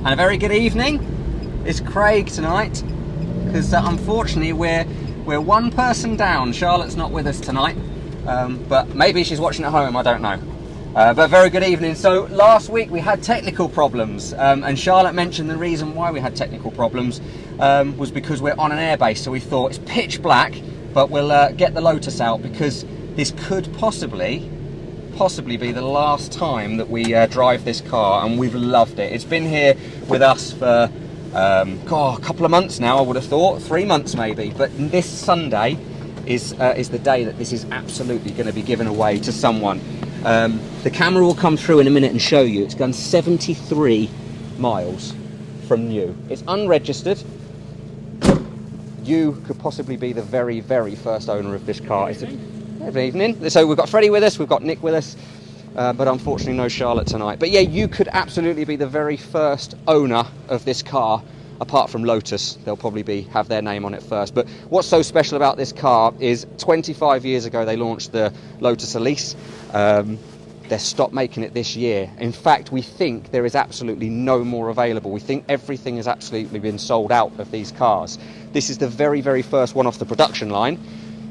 And a very good evening. It's Craig tonight, because unfortunately we're one person down. Charlotte's not with us tonight, but maybe she's watching at home, I don't know. But very good evening. So last week we had technical problems, and Charlotte mentioned the reason why we had technical problems was because we're on an airbase. So we thought it's pitch black, but we'll get the Lotus out, because this could possibly be the last time that we drive this car, and we've loved it. It's been here with us for a couple of months now, I would have thought, 3 months maybe, but this Sunday is the day that this is absolutely going to be given away to someone. The camera will come through in a minute and show you. It's gone 73 miles from new. It's unregistered. You could possibly be the very, very first owner of this car. Good evening. So we've got Freddie with us, we've got Nick with us, but unfortunately no Charlotte tonight. But yeah, you could absolutely be the very first owner of this car, apart from Lotus. They'll probably have their name on it first. But what's so special about this car is 25 years ago they launched the Lotus Elise. They stopped making it this year. In fact, we think there is absolutely no more available. We think everything has absolutely been sold out of these cars. This is the very, very first one off the production line.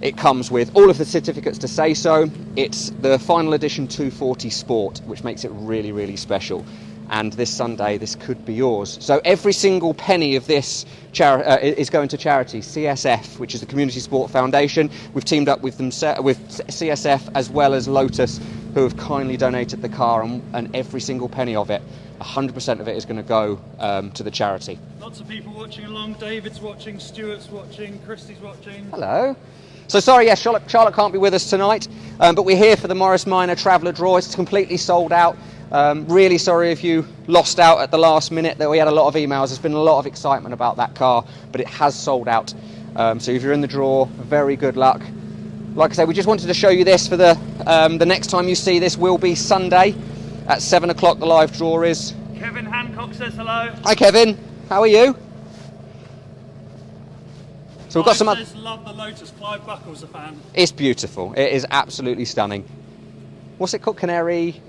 It comes with all of the certificates to say so. It's the final edition 240 Sport, which makes it really, really special. And this Sunday, this could be yours. So every single penny of this is going to charity, CSF, which is the Community Sport Foundation. We've teamed up with CSF as well as Lotus, who have kindly donated the car, and every single penny of it, 100% of it is going to go to the charity. Lots of people watching along. David's watching, Stuart's watching, Christy's watching. Hello. So sorry, yes, Charlotte can't be with us tonight, but we're here for the Morris Minor Traveller draw. It's completely sold out. Really sorry if you lost out at the last minute. That we had a lot of emails. There's been a lot of excitement about that car, but it has sold out. So if you're in the draw, very good luck. Like I said, we just wanted to show you this for the next time you see this will be Sunday at 7 o'clock. The live draw is. Kevin Hancock says hello. Hi Kevin, how are you? So we've got some. Love the Lotus. Clive Buckle's a fan. It's beautiful. It is absolutely stunning. What's it called? Canary?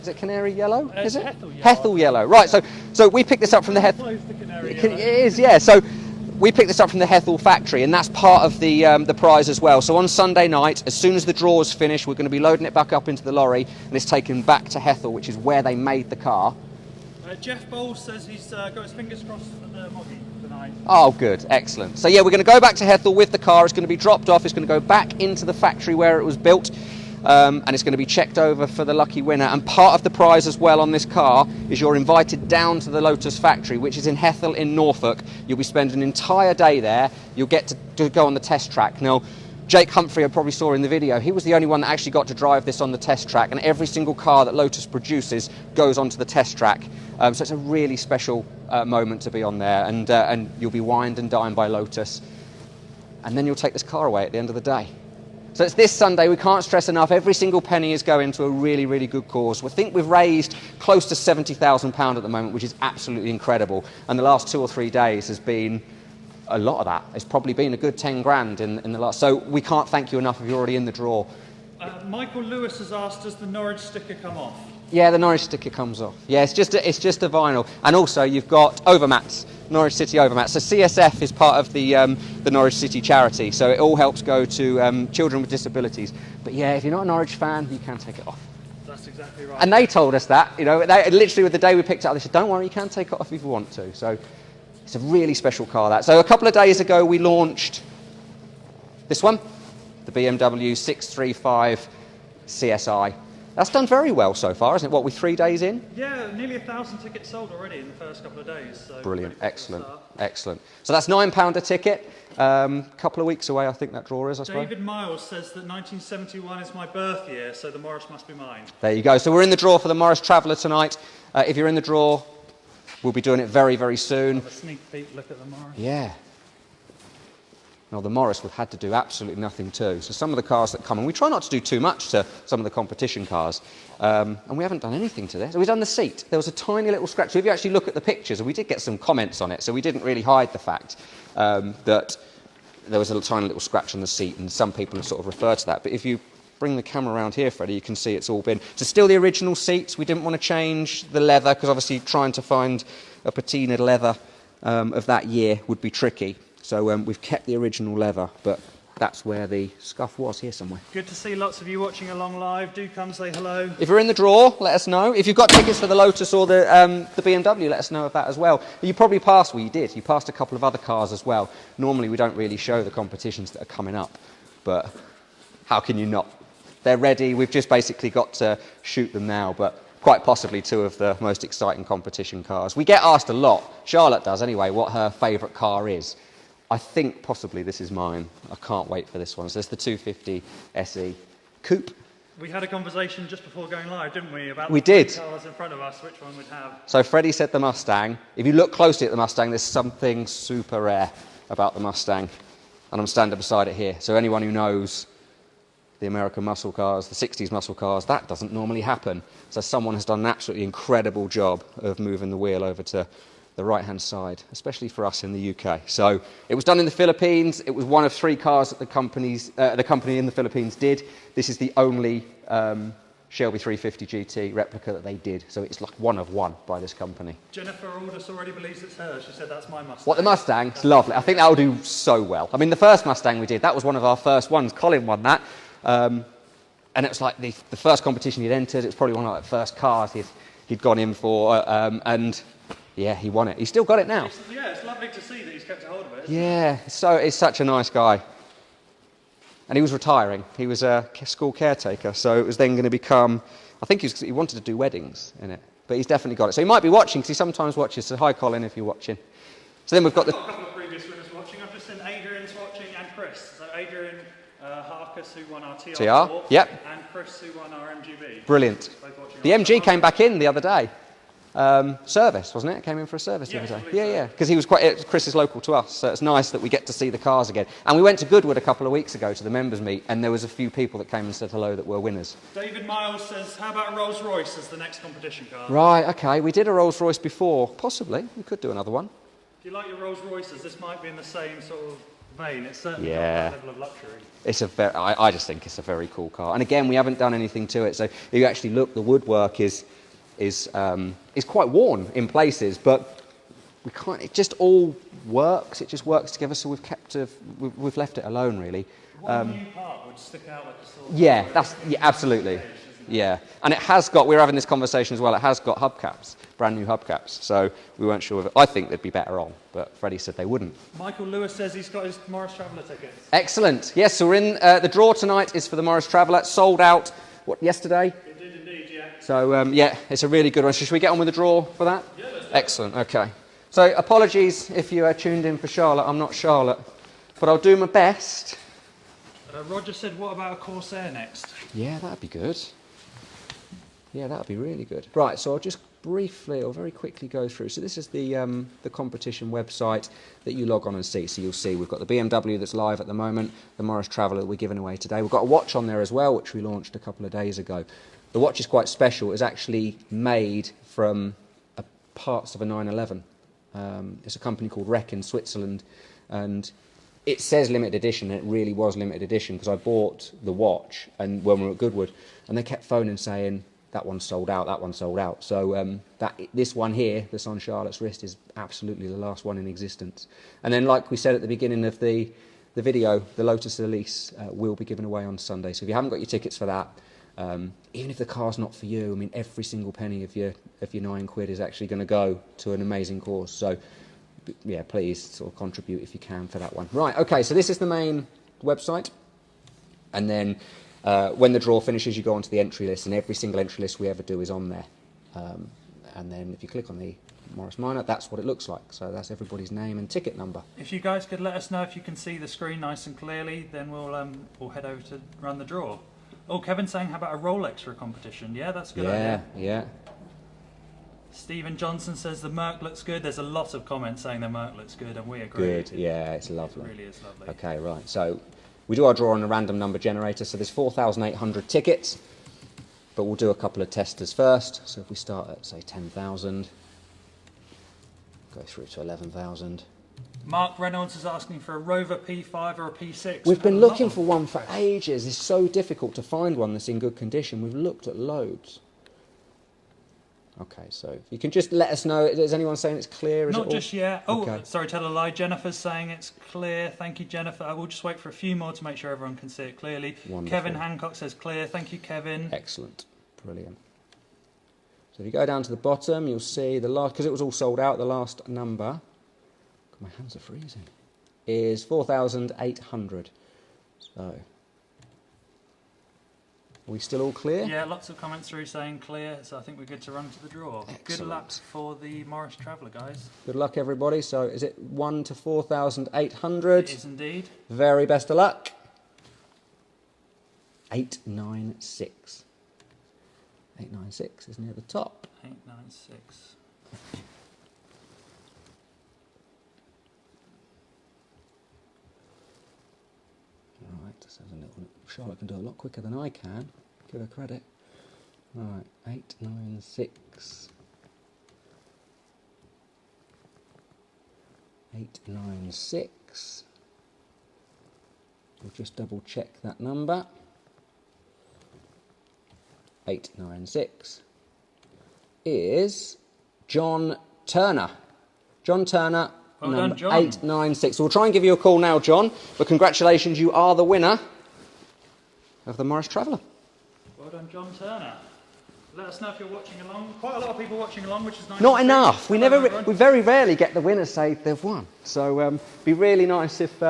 Is it canary yellow? Is it? Hethel yellow. Hethel yellow. Right. So we picked this up from the Hethel. It is, yeah. So we picked this up from the Hethel factory, and that's part of the prize as well. So on Sunday night, as soon as the draw is finished, we're going to be loading it back up into the lorry, and it's taken back to Hethel, which is where they made the car. Jeff Bowles says he's got his fingers crossed for the Moggy tonight. Oh, good. Excellent. So, yeah, we're going to go back to Hethel with the car. It's going to be dropped off. It's going to go back into the factory where it was built, and it's going to be checked over for the lucky winner. And part of the prize as well on this car is you're invited down to the Lotus factory, which is in Hethel in Norfolk. You'll be spending an entire day there. You'll get to go on the test track. Now, Jake Humphrey, I probably saw in the video, he was the only one that actually got to drive this on the test track, and every single car that Lotus produces goes onto the test track. So it's a really special moment to be on there, and you'll be wined and dined by Lotus, and then you'll take this car away at the end of the day. So it's this Sunday. We can't stress enough, every single penny is going to a really, really good cause. We think we've raised close to £70,000 at the moment, which is absolutely incredible, and the last 2 or 3 days has been a lot of that. It's probably been a good 10 grand in the last. So we can't thank you enough if you're already in the draw. Michael Lewis has asked, does the Norwich sticker come off? Yeah, the Norwich sticker comes off. Yeah, it's just a vinyl. And also you've got overmats, Norwich City overmats. So CSF is part of the Norwich City charity. So it all helps go to children with disabilities. But yeah, if you're not a Norwich fan, you can take it off. That's exactly right. And they told us that, you know, they, literally with the day we picked it up, they said, don't worry, you can take it off if you want to. So it's a really special car, that. So a couple of days ago, we launched this one, the BMW 635 CSI. That's done very well so far, isn't it? What, we're 3 days in? Yeah, nearly 1,000 tickets sold already in the first couple of days. So brilliant, excellent, excellent. So that's £9 a ticket. Couple of weeks away, I think that draw is, I suppose. David Miles says that 1971 is my birth year, so the Morris must be mine. There you go. So we're in the draw for the Morris Traveller tonight. If you're in the draw, we'll be doing it very, very soon. Have a sneak peek look at the Morris. Yeah. Now, the Morris, we've had to do absolutely nothing to. So some of the cars that come, and we try not to do too much to some of the competition cars, and we haven't done anything to this. We've done the seat. There was a tiny little scratch. So if you actually look at the pictures, and we did get some comments on it, so we didn't really hide the fact that there was a tiny little scratch on the seat, and some people have sort of referred to that. But if you bring the camera around here, Freddie, you can see it's all been... So still the original seats. We didn't want to change the leather because obviously trying to find a patina leather of that year would be tricky. So we've kept the original leather, but that's where the scuff was, here somewhere. Good to see lots of you watching along live. Do come say hello. If you're in the draw, let us know. If you've got tickets for the Lotus or the BMW, let us know of that as well. You probably passed, well you did, you passed a couple of other cars as well. Normally we don't really show the competitions that are coming up, but how can you not? They're ready, we've just basically got to shoot them now, but quite possibly two of the most exciting competition cars. We get asked a lot, Charlotte does anyway, what her favourite car is. I think possibly this is mine. I can't wait for this one. So it's the 250 SE Coupe. We had a conversation just before going live, didn't we, about We the did. cars in front of us, which one we'd have. So Freddie said the Mustang. If you look closely at the Mustang, there's something super rare about the Mustang. And I'm standing beside it here. So anyone who knows the American muscle cars, the 60s muscle cars, that doesn't normally happen. So someone has done an absolutely incredible job of moving the wheel over to the right-hand side, especially for us in the UK. So it was done in the Philippines. It was one of 3 cars that the company in the Philippines did. This is the only Shelby 350 GT replica that they did. So it's like one of one by this company. Jennifer Aldous already believes it's hers. She said that's my Mustang. What, the Mustang? It's lovely. I think that'll do so well. I mean, the first Mustang we did, that was one of our first ones. Colin won that. And it was like the first competition he'd entered. It was probably one of the first cars he'd gone in for. And yeah, he won it. He's still got it now. It's lovely to see that he's kept a hold of it. Yeah, so he's such a nice guy. And he was retiring. He was a school caretaker, so it was then going to become... I think he wanted to do weddings in it, but he's definitely got it. So he might be watching, because he sometimes watches. So hi, Colin, if you're watching. So then we've got I've got a couple of previous winners watching. I've just seen Adrian's watching and Chris. So Adrian Harkus, who won our TR4, yep. and Chris, who won our MGB. Brilliant. The MG came back in the other day. Service, wasn't it? It came in for a service the other day. Yeah, because Chris is local to us, so it's nice that we get to see the cars again. And we went to Goodwood a couple of weeks ago to the members' meet, and there was a few people that came and said hello that were winners. David Miles says, how about Rolls Royce as the next competition car? Right, okay, we did a Rolls Royce before. Possibly, we could do another one. If you like your Rolls Royces, this might be in the same sort of vein. It's certainly got that level of luxury. I just think it's a very cool car. And again, we haven't done anything to it, so if you actually look, the woodwork is quite worn in places, but we can't. It just all works. It just works together. So we've left it alone, really. One new part would stick out like a sort of... Yeah, absolutely. Yeah, and it has got. We were having this conversation as well. It has got hubcaps, brand new hubcaps. So we weren't sure. I think they'd be better on, but Freddie said they wouldn't. Michael Lewis says he's got his Morris Traveller tickets. Excellent. Yes, so we're in. The draw tonight is for the Morris Traveller. Sold out. What, yesterday? It did indeed, yeah. So, it's a really good one. Should we get on with the draw for that? Yeah, let's do it. Excellent, okay. So, apologies if you are tuned in for Charlotte. I'm not Charlotte, but I'll do my best. Roger said, what about a Corsair next? Yeah, that'd be good. Yeah, that'd be really good. Right, so I'll just briefly or very quickly go through. So this is the competition website that you log on and see. So you'll see we've got the BMW that's live at the moment, the Morris Traveller that we're giving away today. We've got a watch on there as well, which we launched a couple of days ago. The watch is quite special. It's actually made from parts of a 911. It's a company called Rec in Switzerland, and it says limited edition, and it really was limited edition because I bought the watch and when we were at Goodwood, and they kept phoning saying, that one's sold out, that one's sold out. So this one here, that's on Charlotte's wrist, is absolutely the last one in existence. And then, like we said at the beginning of the video, the Lotus Elise will be given away on Sunday. So if you haven't got your tickets for that, even if the car's not for you, I mean, every single penny of your £9 is actually going to go to an amazing cause. So, yeah, please sort of contribute if you can for that one. Right, okay, so this is the main website. And then when the draw finishes, you go onto the entry list, and every single entry list we ever do is on there. And then if you click on the Morris Minor, that's what it looks like. So that's everybody's name and ticket number. If you guys could let us know if you can see the screen nice and clearly, then we'll head over to run the draw. Oh, Kevin's saying, how about a Rolex for a competition? Yeah, that's a good idea. Yeah. Stephen Johnson says the Merc looks good. There's a lot of comments saying the Merc looks good, and we agree. Good, yeah, it's lovely. It really is lovely. Okay, right. So we do our draw on a random number generator. So there's 4,800 tickets, but we'll do a couple of testers first. So if we start at, say, 10,000, go through to 11,000, Mark Reynolds is asking for a Rover P5 or a P6. We've been looking for one for ages. It's so difficult to find one that's in good condition. We've looked at loads. Okay, so if you can just let us know. Is anyone saying it's clear? Not just yet. Oh, okay. Sorry, tell a lie. Jennifer's saying it's clear. Thank you, Jennifer. I will just wait for a few more to make sure everyone can see it clearly. Wonderful. Kevin Hancock says clear. Thank you, Kevin. Excellent. Brilliant. So if you go down to the bottom, you'll see the last, because it was all sold out, the last number, God, my hands are freezing, is 4,800. So, are we still all clear? Yeah, lots of comments through saying clear, so I think we're good to run to the draw. Excellent. Good luck for the Morris Traveller, guys. Good luck, everybody. So, is it 1 to 4,800? It is indeed. Very best of luck. 896. 896 is near the top. 896. Right, so Charlotte can do a lot quicker than I can. Give her credit. Right, 896. 896. We'll just double check that number. 896 is John Turner. John Turner, well number done, John. 896. So we'll try and give you a call now, John. But congratulations, you are the winner of the Morris Traveller. Well done, John Turner. Let us know if you're watching along. Quite a lot of people watching along, which is nice. Not enough. We Hello, very rarely get the winners say they've won. So be really nice if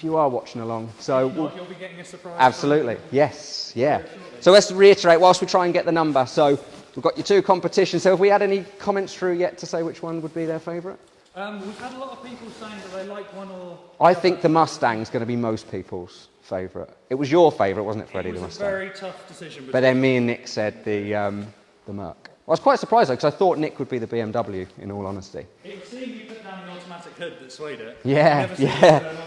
you are watching along. So you'll be getting a surprise. absolutely, yes, yeah. So let's reiterate whilst we try and get the number. So we've got your two competitions. So have we had any comments through yet to say which one would be their favourite? We've had a lot of people saying that they like one or... I think the Mustang's going to be most people's favourite. It was your favourite, wasn't it, Freddie, the Mustang? It was a very tough decision. But then me and Nick said the Merc. I was quite surprised, though, because I thought Nick would be the BMW, in all honesty. It seemed you put down the automatic hood that swayed it. Yeah,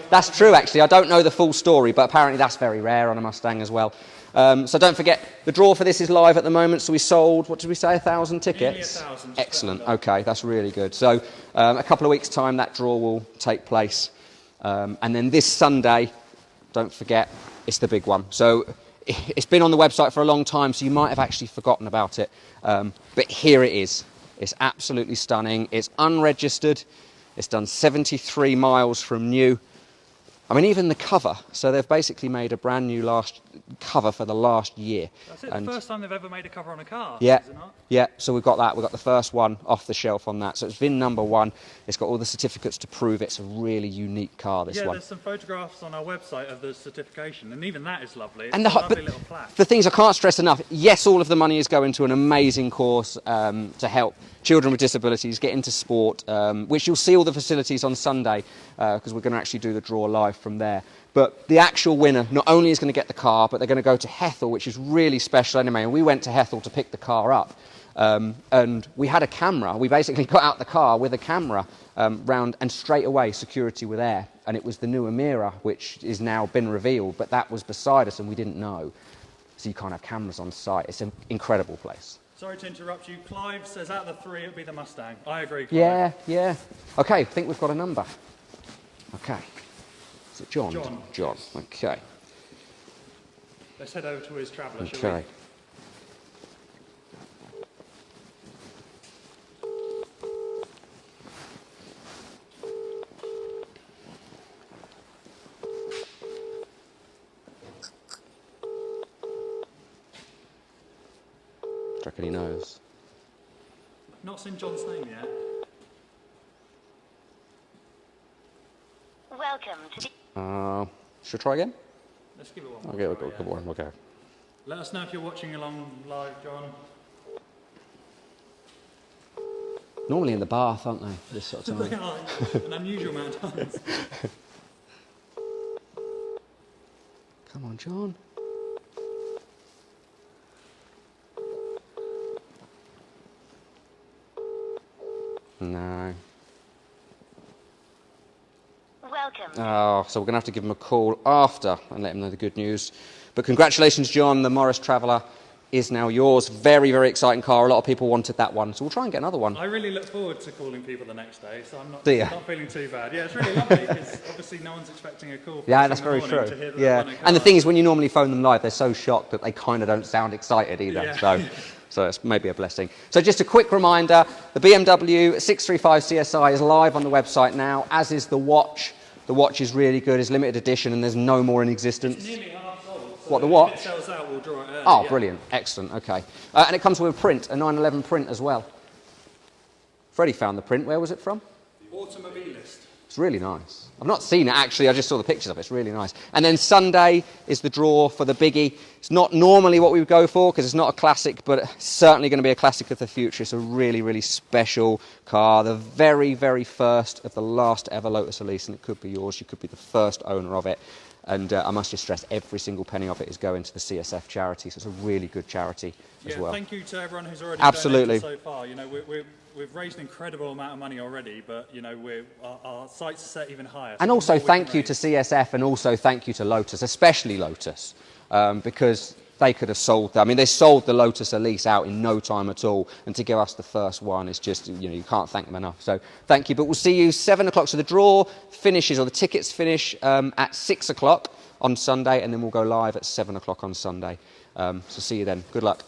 that's true, actually. I don't know the full story, but apparently that's very rare on a Mustang as well. So don't forget, the draw for this is live at the moment, so we sold, what did we say, 1,000 tickets? Nearly 1,000. Excellent, okay, that's really good. So a couple of weeks' time, that draw will take place. And then this Sunday, don't forget, it's the big one. So it's been on the website for a long time, so you might have actually forgotten about it. But here it is. It's absolutely stunning. It's unregistered. It's done 73 miles from new. I mean, even the cover. So they've basically made a brand new cover for the last year. That's it, the first time they've ever made a cover on a car, yeah, is it not? Yeah, so we've got that. We've got the first one off the shelf on that. So it's VIN number 1. It's got all the certificates to prove it's a really unique car, this one. Yeah, there's some photographs on our website of the certification, and even that is lovely. It's And a lovely little plaque. the things I can't stress enough, yes, all of the money is going to an amazing course to help children with disabilities get into sport, which you'll see all the facilities on Sunday, because we're going to actually do the draw live from there. But the actual winner not only is going to get the car, but they're going to go to Hethel, which is really special anyway. And we went to Hethel to pick the car up. And we had a camera. We basically got out the car with a camera round, and straight away security were there. And it was the new Amira, which is now been revealed. But that was beside us and we didn't know. So you can't have cameras on site. It's an incredible place. Sorry to interrupt you. Clive says out of the 3 it would be the Mustang. I agree, Clive. Yeah, yeah. Okay, I think we've got a number. Okay. Is it John? John. John, okay. Let's head over to his Traveller, shall we? Okay. Do you reckon he knows? Not seen John's name yet. Welcome to the... Should I try again? Let's give it one more Okay, try, good one, okay. Let us know if you're watching along live, John. Normally in the bath, aren't they, this sort of They time? are an unusual amount of times. Come on, John. No. Welcome. Oh, so we're going to have to give him a call after and let him know the good news. But congratulations, John. The Morris Traveller is now yours. Very, very exciting car. A lot of people wanted that one, so we'll try and get another one. I really look forward to calling people the next day, so I'm not feeling too bad. Yeah, it's really lovely because obviously no one's expecting a call. Yeah, that's very true. Yeah, and the thing is, when you normally phone them live, they're so shocked that they kind of don't sound excited either. Yeah. So it's maybe a blessing. So just a quick reminder, the BMW 635 CSI is live on the website now, as is the watch. The watch is really good. It's limited edition, and there's no more in existence. It's nearly half sold. So what, the watch? If it sells out, we'll draw it early. Oh, brilliant. Excellent. Okay. And it comes with a print, a 911 print as well. Freddie found the print. Where was it from? The Automobilist. It's really nice. I've not seen it, actually. I just saw the pictures of it. It's really nice. And then Sunday is the draw for the biggie. It's not normally what we would go for because it's not a classic, but it's certainly going to be a classic of the future. It's a really, really special car. The very, very first of the last ever Lotus Elise, and it could be yours. You could be the first owner of it. And I must just stress, every single penny of it is going to the CSF charity. So it's a really good charity as well. Thank you to everyone who's already Absolutely. donated so far. You know, we've raised an incredible amount of money already, but you know, our sights are set even higher. And also thank you to CSF, and also thank you to Lotus, especially Lotus, because they could have sold them. I mean, they sold the Lotus Elise out in no time at all, and to give us the first one is just, you know, you can't thank them enough. So thank you. But we'll see you 7 o'clock. So the draw finishes, or the tickets finish at 6 o'clock on Sunday, and then we'll go live at 7 o'clock on Sunday. So see you then. Good luck.